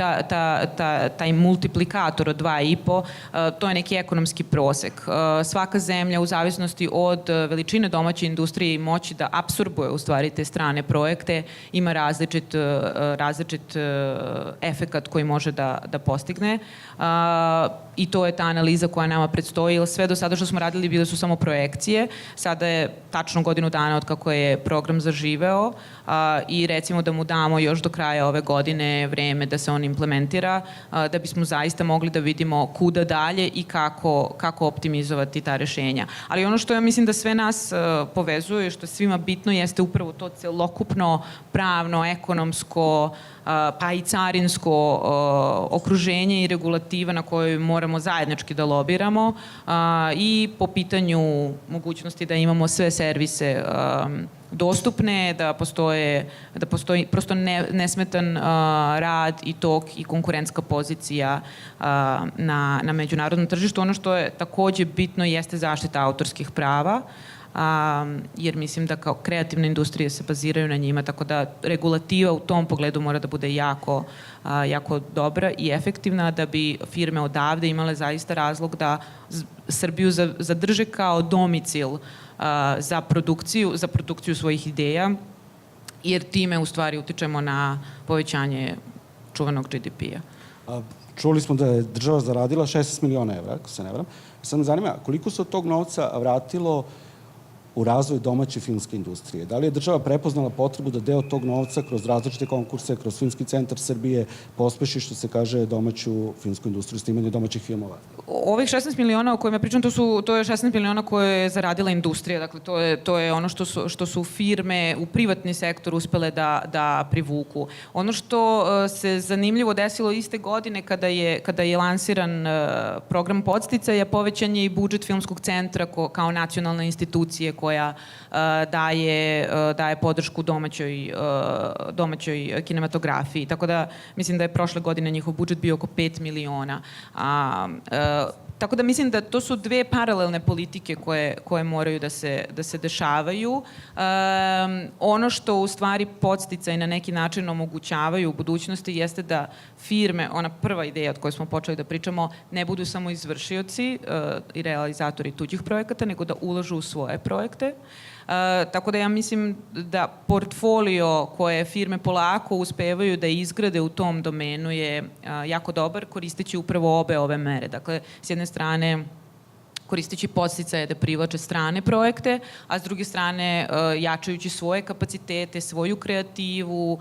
taj multiplikator od 2,5, to je neki ekonomski prosek. Svaka zemlja u zavisnosti od veličine domaće industrije i moći da apsorbuje u stvari te strane projekte ima različit efekat koji može da postigne. I to je ta analiza koja nama predstoji, jer sve do sada što smo radili bile su samo projekcije, sada je tačno godinu dana od kako je program zaživeo i recimo da mu damo još do kraja ove godine vreme da se on implementira, da bismo zaista mogli da vidimo kuda dalje i kako optimizovati ta rešenja. Ali ono što ja mislim da sve nas povezuje i što je svima bitno jeste upravo to celokupno pravno, ekonomsko, pa i carinsko okruženje i regulativa na kojoj moramo zajednički da lobiramo i po pitanju mogućnosti da imamo sve servise dostupne, da postoji prosto nesmetan rad i tok i konkurentska pozicija na međunarodnom tržištu. Ono što je takođe bitno jeste zaštita autorskih prava, jer mislim da kao kreativne industrije se baziraju na njima, tako da regulativa u tom pogledu mora da bude jako dobra i efektivna da bi firme odavde imale zaista razlog da Srbiju zadrže kao domicil za produkciju svojih ideja, jer time u stvari utičemo na povećanje čuvenog GDP-a. Čuli smo da je država zaradila 16 miliona evra, ako se ne varam. Sad me zanima, koliko se od tog novca vratilo u razvoj domaće filmske industrije? Da li je država prepoznala potrebu da deo tog novca kroz različite konkurse, kroz Filmski centar Srbije pospeši, što se kaže, domaću filmsku industriju, snimanje domaćih filmova? Ovih 16 miliona o kojima pričam, to je 16 miliona koje je zaradila industrija. Dakle, to je ono što su firme u privatni sektor uspele da privuku. Ono što se zanimljivo desilo iste godine kada je lansiran program podsticaja, povećan je i budžet Filmskog centra kao nacionalne institucije koja daje podršku domaćoj kinematografiji. Tako da mislim da je prošle godine njihov budžet bio oko 5 miliona. Tako da mislim da to su dve paralelne politike koje moraju da se dešavaju. Ono što u stvari podsticaj na neki način omogućavaju u budućnosti jeste da firme, ona prva ideja od koje smo počeli da pričamo, ne budu samo izvršioci i realizatori tuđih projekata, nego da ulažu u svoje projekte. Tako da ja mislim da portfolio koje firme polako uspevaju da izgrade u tom domenu je jako dobar, koristeći upravo obe ove mere. Dakle, s jedne strane koristeći podsticaje da privlače strane projekte, a s druge strane jačajući svoje kapacitete, svoju kreativu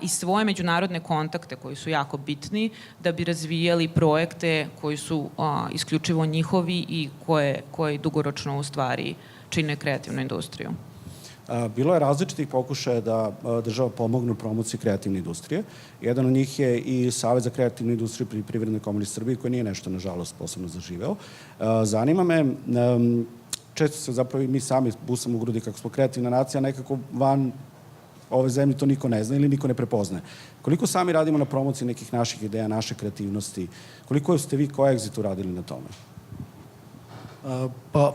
i svoje međunarodne kontakte koji su jako bitni da bi razvijali projekte koji su isključivo njihovi i koji dugoročno u stvari čine kreativnu industriju. Bilo je različitih pokušaja da država pomogne u promociji kreativne industrije. Jedan od njih je i Savet za kreativnu industriju pri Privrednoj komori Srbije, koji nije nešto, nažalost, posebno zaživeo. Zanima me, često se zapravo i mi sami busamo u grudi kako smo kreativna nacija, nekako van ove zemlje to niko ne zna ili niko ne prepoznaje. Koliko sami radimo na promociji nekih naših ideja, naše kreativnosti? Koliko ste vi kao Exit uradili na tome? Pa,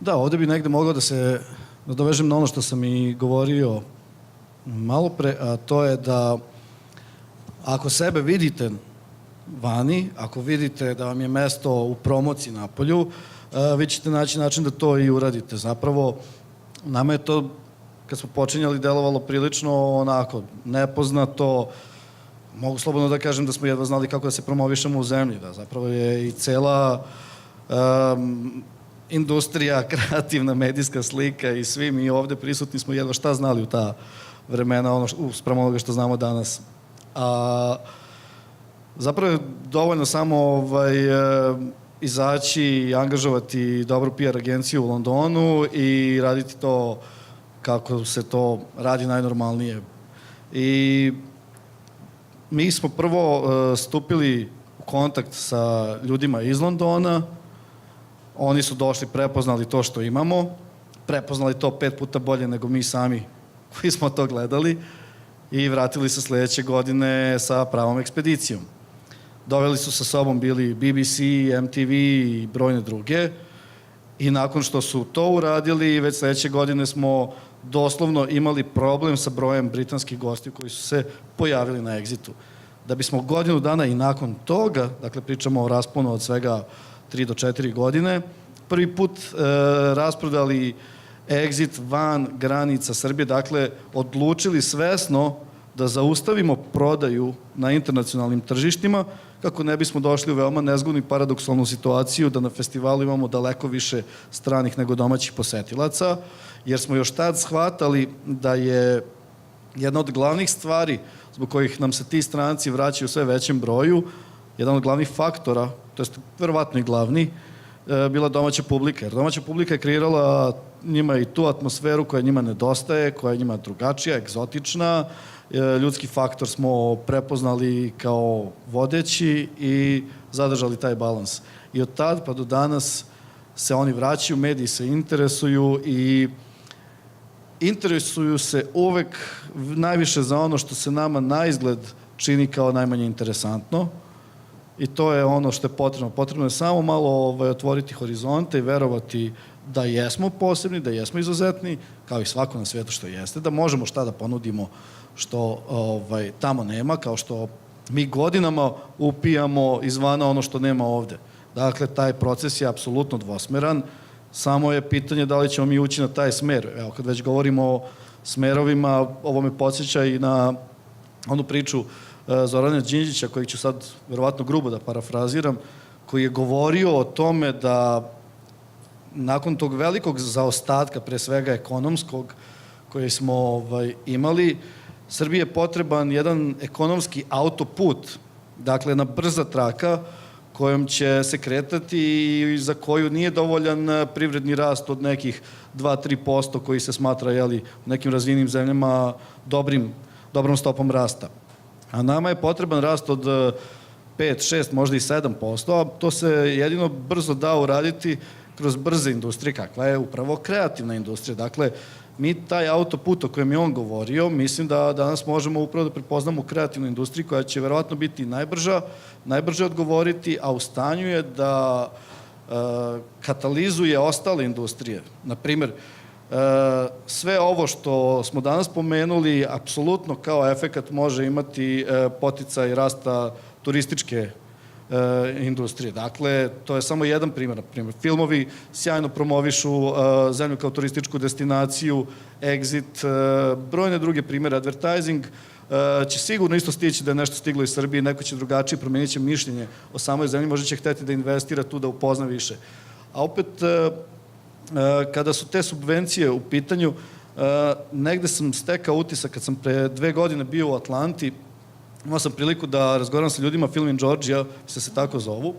da, ovde bi negde mogao da se nadovežem na ono što sam i govorio malo pre, a to je da ako sebe vidite vani, ako vidite da vam je mesto u promociji napolju, vi ćete naći način da to i uradite. Zapravo, nama je to, kad smo počinjali, delovalo prilično onako nepoznato. Mogu slobodno da kažem da smo jedva znali kako da se promovišemo u zemlji. Da, zapravo je i cela industrija, kreativna, medijska slika i svi mi ovde prisutni smo jedva šta znali u ta vremena, sprem onoga što znamo danas. Zapravo je dovoljno samo izaći i angažovati dobru PR agenciju u Londonu i raditi to kako se to radi najnormalnije. I mi smo prvo stupili u kontakt sa ljudima iz Londona. Oni su došli, prepoznali to što imamo, prepoznali to 5 puta bolje nego mi sami koji smo to gledali i vratili se sledeće godine sa pravom ekspedicijom. Doveli su sa sobom bili BBC, MTV i brojne druge i nakon što su to uradili, već sledeće godine smo doslovno imali problem sa brojem britanskih gostiju koji su se pojavili na Exitu. Da bismo godinu dana i nakon toga, dakle pričamo o rasponu od svega 3 do 4 godine, prvi put rasprodali Exit van granica Srbije, dakle odlučili svesno da zaustavimo prodaju na internacionalnim tržištima, kako ne bismo došli u veoma nezgodnu i paradoksalnu situaciju da na festivalu imamo daleko više stranih nego domaćih posetilaca, jer smo još tad shvatali da je jedna od glavnih stvari zbog kojih nam se ti stranci vraćaju u sve većem broju, jedan od glavnih faktora, to je verovatno i glavni, bila domaća publika. Jer domaća publika je kreirala njima i tu atmosferu koja njima nedostaje, koja je njima drugačija, egzotična. Ljudski faktor smo prepoznali kao vodeći i zadržali taj balans. I od tad pa do danas se oni vraćaju, mediji se interesuju i interesuju se uvek najviše za ono što se nama na izgled čini kao najmanje interesantno. I to je ono što je potrebno. Potrebno je samo malo otvoriti horizonte i verovati da jesmo posebni, da jesmo izuzetni, kao i svako na svijetu što jeste, da možemo šta da ponudimo što tamo nema, kao što mi godinama upijamo izvana ono što nema ovde. Dakle, taj proces je apsolutno dvosmeran, samo je pitanje da li ćemo mi ući na taj smer. Evo, kad već govorimo o smerovima, ovo me podsjeća i na onu priču Zorana Đinđića, kojeg ću sad verovatno grubo da parafraziram, koji je govorio o tome da nakon tog velikog zaostatka, pre svega ekonomskog, koji smo imali, Srbiji je potreban jedan ekonomski autoput, dakle jedna brza traka kojom će se kretati i za koju nije dovoljan privredni rast od nekih 2-3% koji se smatra u nekim razvijenim zemljama dobrom stopom rasta. A nama je potreban rast od 5, 6, možda i 7%, a to se jedino brzo da uraditi kroz brze industrije, kakva je upravo kreativna industrija. Dakle, mi taj autoput o kojem je on govorio, mislim da danas možemo upravo da prepoznamo kreativnu industriju koja će verovatno biti najbrže odgovoriti, a u stanju je da katalizuje ostale industrije. Naprimer, sve ovo što smo danas pomenuli, apsolutno kao efekat može imati poticaj rasta turističke industrije. Dakle, to je samo jedan primjer. Naprimjer, filmovi sjajno promovišu zemlju kao turističku destinaciju, Exit, brojne druge primjere. Advertising će sigurno isto stići da je nešto stiglo iz Srbije, neko će drugačije, promenit će mišljenje o samoj zemlji, možda će hteti da investira tu, da upozna više. A opet, kada su te subvencije u pitanju, negde sam stekao utisak, kad sam pre 2 godine bio u Atlanti, imao sam priliku da razgovaram sa ljudima Film in Georgia, se tako zovu,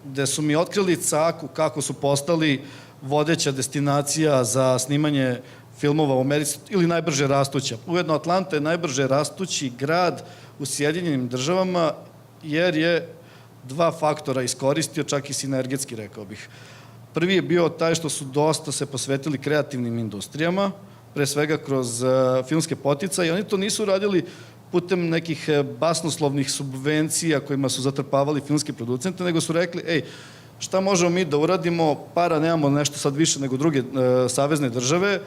gde su mi otkrili caku kako su postali vodeća destinacija za snimanje filmova u Americi ili najbrže rastuća. Ujedno, Atlanta je najbrže rastući grad u Sjedinjenim državama jer je 2 faktora iskoristio, čak i sinergetski, rekao bih. Prvi je bio taj što su dosta se posvetili kreativnim industrijama, pre svega kroz filmske poticaje, i oni to nisu radili putem nekih basnoslovnih subvencija kojima su zatrpavali filmske producente, nego su rekli, šta možemo mi da uradimo, para nemamo nešto sad više nego druge savezne države,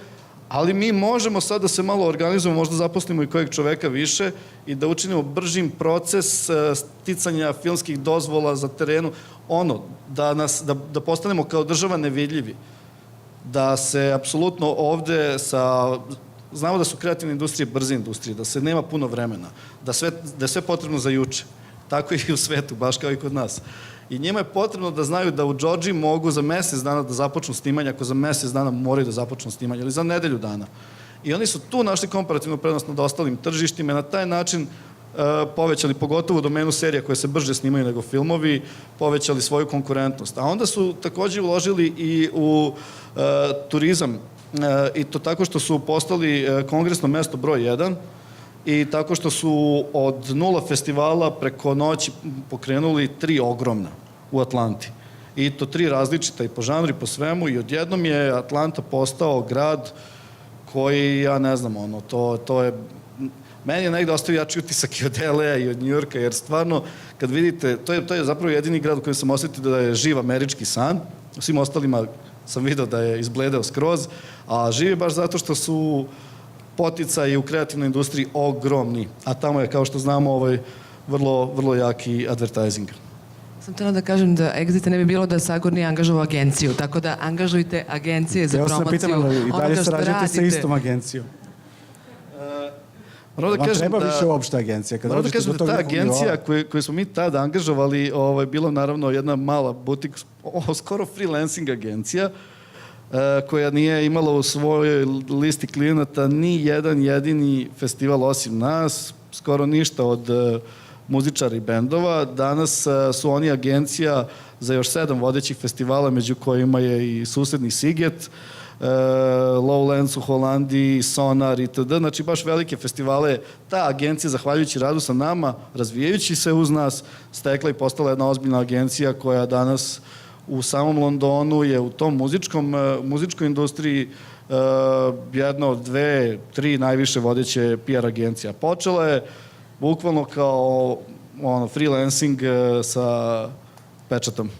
ali mi možemo sad da se malo organizujemo, možda zaposlimo i kojeg čoveka više i da učinimo bržim proces sticanja filmskih dozvola za terenu, da postanemo kao država nevidljivi, da se apsolutno ovde znamo da su kreativne industrije brze industrije, da se nema puno vremena, da je sve potrebno za juče. Tako i u svetu, baš kao i kod nas. I njima je potrebno da znaju da u Džordžiji mogu za mesec dana da započnu snimanje, ako za mesec dana moraju da započnu snimanje, ili za nedelju dana. I oni su tu našli komparativnu prednost nad ostalim tržištima i na taj način povećali, pogotovo u domenu serija koje se brže snimaju nego filmovi, povećali svoju konkurentnost. A onda su takođe uložili i u turizam, i to tako što su postali kongresno mesto broj 1 i tako što su od 0 festivala preko noći pokrenuli 3 ogromna u Atlanti. I to 3 različita i po žanru i po svemu, i odjednom je Atlanta postao grad koji, ja ne znam, to je... Meni je negde ostavio jači utisak i od LA i od Njujorka, jer stvarno, kad vidite, to je zapravo jedini grad u kojem sam osetio da je živ američki san, u svim ostalima sam vidio da je izbledeo skroz, a živi baš zato što su poticaji u kreativnoj industriji ogromni, a tamo je, kao što znamo, vrlo, vrlo jaki advertising. Sam htjela da kažem da Exita ne bi bilo da Sagor nije angažovao agenciju, tako da angažujte agencije za promociju onoga što radite. I dalje sarađujete sa istom agencijom. Moram da Vam kažem treba da- više uopšte agencija. Kad Moram da dođete kažem do da tog ta nekog nivoa. agencija koju smo mi tada angažovali, bila naravno jedna mala butik, skoro freelancing agencija, koja nije imala u svojoj listi klijenata ni jedan jedini festival osim nas, skoro ništa od muzičara i bendova. Danas su oni agencija za još 7 vodećih festivala, među kojima je i susedni Siget, Lowlands u Holandiji, Sonar itd. Znači baš velike festivale. Ta agencija, zahvaljujući radu sa nama, razvijajući se uz nas, stekla i postala jedna ozbiljna agencija koja danas u samom Londonu je u tom muzičkoj industriji jedna od 2, 3 najviše vodeće PR agencija. Počela je bukvalno kao freelancing sa pečatom.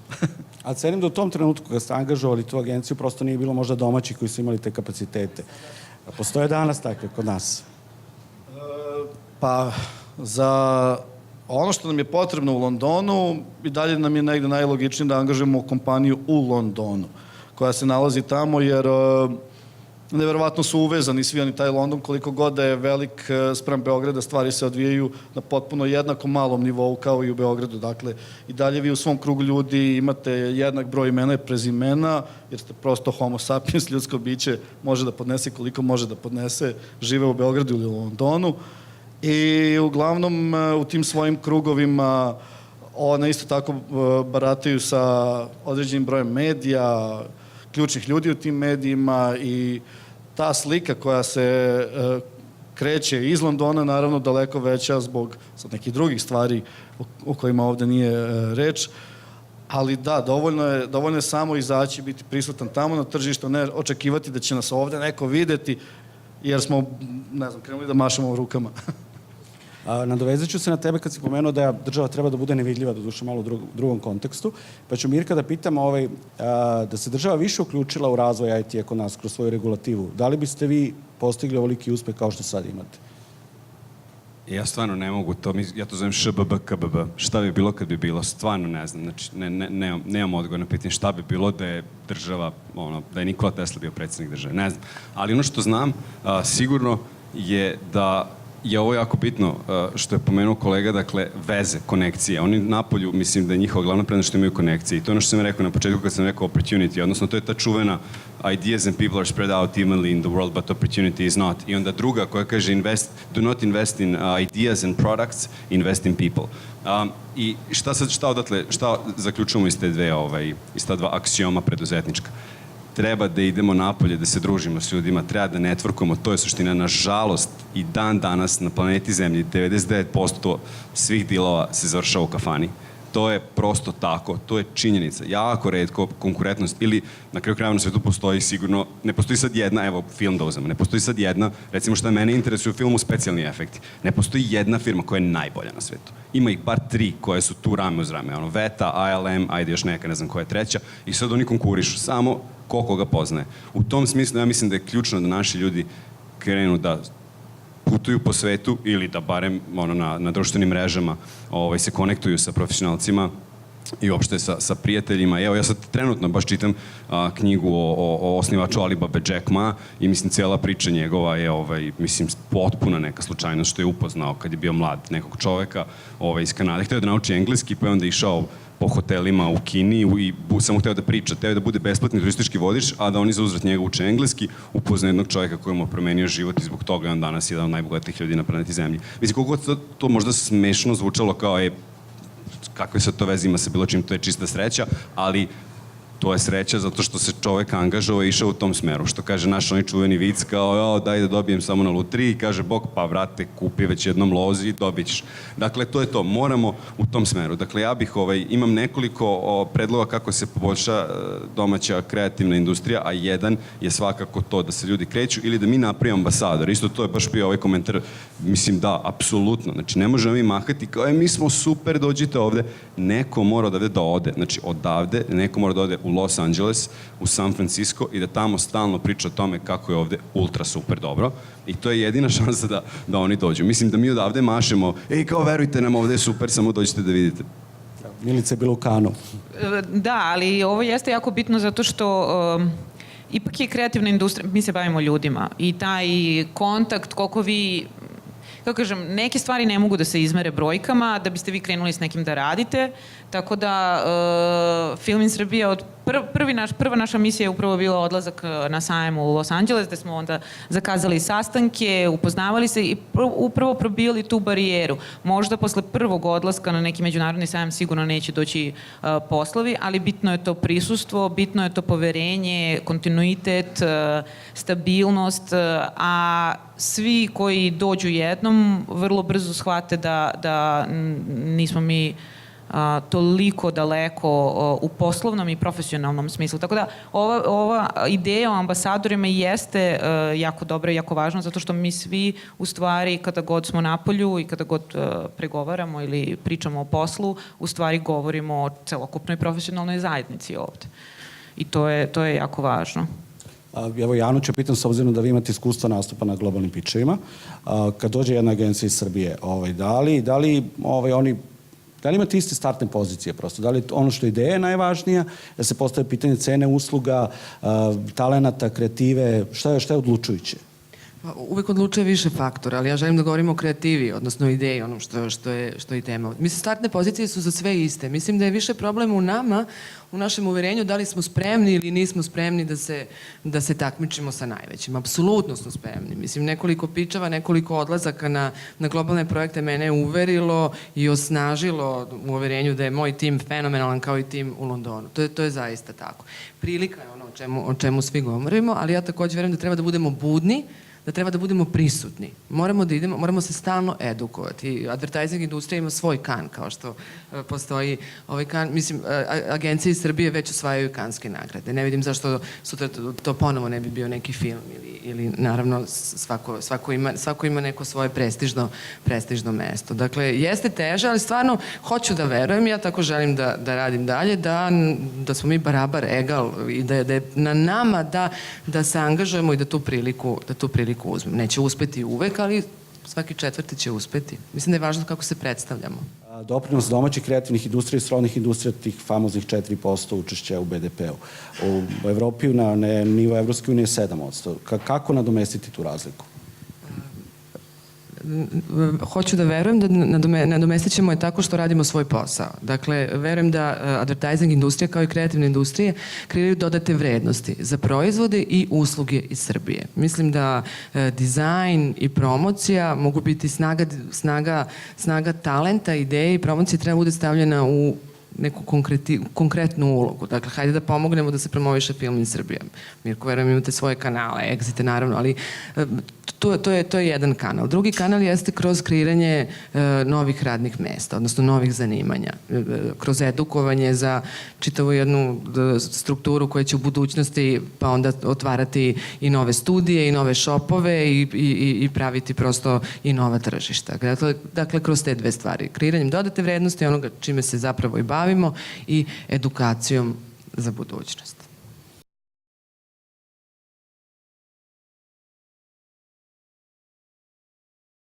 A cenim da u tom trenutku kad ste angažovali tu agenciju prosto nije bilo možda domaćih koji su imali te kapacitete. Postoje danas takve kod nas? Pa za ono što nam je potrebno u Londonu i dalje nam je negde najlogičnije da angažujemo kompaniju u Londonu koja se nalazi tamo jer neverovatno su uvezani svi oni taj London, koliko god da je velik spram Beograda, stvari se odvijaju na potpuno jednako malom nivou kao i u Beogradu. Dakle, i dalje vi u svom krugu ljudi imate jednak broj imena i prezimena, jer ste prosto homo sapiens, ljudsko biće, može da podnese koliko može da podnese, žive u Beogradu ili u Londonu. I uglavnom u tim svojim krugovima one isto tako barataju sa određenim brojem medija, ključnih ljudi u tim medijima i ta slika koja se kreće iz Londona, naravno daleko veća zbog nekih drugih stvari o kojima ovde nije reč, ali da, dovoljno je samo izaći, biti prisutan tamo na tržištu, ne očekivati da će nas ovde neko videti, jer smo, ne znam, krenuli da mašemo rukama. Nadovezat ću se na tebe kad si pomenuo da država treba da bude nevidljiva, doduše malo u drugom kontekstu, pa ću Mirka da pitam da se država više uključila u razvoj IT-a kod nas kroz svoju regulativu. Da li biste vi postigli ovoliki uspeh kao što sad imate? Ja stvarno ne mogu to, ja to zovem ŠBBKBB. Šta bi bilo kad bi bilo? Stvarno ne znam. Znači, nemam odgovor na pitanje šta bi bilo da je država, da je Nikola Tesla bio predsjednik države. Ne znam. Ali ono što znam sigurno je da je ovo jako bitno što je pomenuo kolega, dakle, veze, konekcije. Oni napolju, mislim da je njihova glavna prednost što imaju konekcije. I to je ono što sam rekao na početku kad sam rekao opportunity, odnosno to je ta čuvena ideas and people are spread out evenly in the world, but opportunity is not. I onda druga koja kaže do not invest in ideas and products, invest in people. I šta zaključujemo iz iz ta dva aksioma preduzetnička? Treba da idemo napolje, da se družimo s ljudima, treba da networkujemo, to je suština. Nažalost, i dan danas na planeti Zemlji 99% svih dilova se završava u kafani. To je prosto tako, to je činjenica. Jako retko konkurentnost, ili na kraju krajeva na svetu postoji sigurno, ne postoji sad jedna, evo film da uzmemo, ne postoji sad jedna, recimo što mene interesuje u filmu specijalni efekti, ne postoji jedna firma koja je najbolja na svetu. Ima ih bar 3 koje su tu rame uz rame, Veta, ALM, ajde još neka, ne znam koja je treća, i sad oni konkurišu, samo ko koga poznaje. U tom smislu ja mislim da je ključno da naši ljudi krenu da putuju po svetu ili da barem na društvenim mrežama se konektuju sa profesionalcima i uopšte sa prijateljima. Evo, ja sad trenutno baš čitam knjigu o osnivaču Alibaba Jack Ma i mislim cijela priča njegova je mislim potpuna neka slučajnost što je upoznao kad je bio mlad nekog čoveka iz Kanade. Hteo da nauči engleski pa je onda išao po hotelima u Kini i samo hteo da priča, hteo da bude besplatni turistički vodič, a da oni za uzvrat njega uče engleski, upozna jednog čovjeka koji mu promenio život i zbog toga je on danas jedan od najbogatijih ljudi na planeti Zemlji. Mislim, koliko to možda smešno zvučalo kao kakve sad to veze ima sa bilo čim, to je čista sreća, ali to je sreća zato što se čovek angažovao i išao u tom smeru. Što kaže naš onaj čuveni vic kao, daj da dobijem samo na lutriji, kaže Bog, pa vrate, kupi već jednom lozi i dobit ćeš. Dakle, to je to. Moramo u tom smeru. Dakle, ja bih, imam nekoliko predloga kako se poboljša domaća kreativna industrija, a jedan je svakako to da se ljudi kreću ili da mi napravimo ambasador. Isto to je baš bio ovaj komentar, mislim da, apsolutno. Znači, ne možemo mi mahati kao, mi smo super, dođite ovde. Neko mora odavde da ode. Znači, odavde neko mora da ode u Los Angeles, u San Francisco i da tamo stalno priča o tome kako je ovde ultra super dobro i to je jedina šansa da oni dođu. Mislim da mi odavde mašemo, kao verujte nam ovde je super, samo dođite da vidite. Milica je bila u Kanu. Da, ali ovo jeste jako bitno zato što ipak je kreativna industrija, mi se bavimo ljudima i taj kontakt, koliko vi kako kažem, neke stvari ne mogu da se izmere brojkama da biste vi krenuli s nekim da radite, tako da Film in Srbija prva naša misija je upravo bila odlazak na sajam u Los Angeles, gde smo onda zakazali sastanke, upoznavali se i upravo probili tu barijeru. Možda posle prvog odlaska na neki međunarodni sajam sigurno neće doći poslovi, ali bitno je to prisustvo, bitno je to poverenje, kontinuitet, stabilnost, a svi koji dođu jednom vrlo brzo shvate da nismo mi toliko daleko u poslovnom i profesionalnom smislu. Tako da ova ideja o ambasadorima jeste jako dobra i jako važna, zato što mi svi u stvari kada god smo na polju i kada god pregovaramo ili pričamo o poslu, u stvari govorimo o celokupnoj profesionalnoj zajednici ovde. I to je jako važno. Evo, Janu ću pitam, s obzirom da vi imate iskustva nastupa na globalnim pičevima, kad dođe jedna agencija iz Srbije, da li imate iste startne pozicije prosto? Da li ono što je ideja najvažnija, da se postaje pitanje cene usluga, talenata, kreative, šta je odlučujuće? Uvek odlučuje više faktora, ali ja želim da govorim o kreativi, odnosno ideji, onom što je i tema. Mislim, startne pozicije su za sve iste. Mislim da je više problem u nama, u našem uverenju, da li smo spremni ili nismo spremni da se takmičimo sa najvećim. Apsolutno smo spremni. Mislim, nekoliko pičava, nekoliko odlazaka na globalne projekte mene je uverilo i osnažilo u uverenju da je moj tim fenomenalan kao i tim u Londonu. To je zaista tako. Prilika je ono o čemu svi govorimo, ali ja takođe verujem da treba da budemo budni, da treba da budemo prisutni. Moramo se stalno edukovati. Advertising industrija ima svoj kan, kao što postoji ovaj kan. Mislim, agencije iz Srbije već osvajaju kanske nagrade. Ne vidim zašto sutra to ponovo ne bi bio neki film ili naravno svako ima neko svoje prestižno mesto. Dakle, jeste teže, ali stvarno hoću da verujem, ja tako želim da radim dalje, da smo mi barabar, egal i da je na nama da se angažujemo i da tu priliku uzmem. Neće uspeti uvek, ali svaki četvrti će uspeti. Mislim da je važno kako se predstavljamo. Doprinos domaćih kreativnih industrija i srodnih industrija, tih famoznih 4% učešća u BDP-u. U Evropi na nivo Evropske unije je 7%. Kako nadomestiti tu razliku? Hoću da verujem da nadomestit ćemo je tako što radimo svoj posao. Dakle, verujem da advertising industrija kao i kreativne industrije kreiraju dodate vrednosti za proizvode i usluge iz Srbije. Mislim da dizajn i promocija mogu biti snaga talenta, ideje i promocije treba bude stavljena u neku konkretnu ulogu. Dakle, hajde da pomognemo da se promoviše Film in Srbija. Mirko, verujem, imate svoje kanale, Exite naravno, ali to je jedan kanal. Drugi kanal jeste kroz kreiranje novih radnih mesta, odnosno novih zanimanja. Kroz edukovanje za čitavu jednu strukturu koja će u budućnosti pa onda otvarati i nove studije i nove šopove i praviti prosto i nova tržišta. Dakle, kroz te dve stvari. Kreiranjem dodate vrednosti, onoga čime se zapravo i bavimo i edukacijom za budućnost.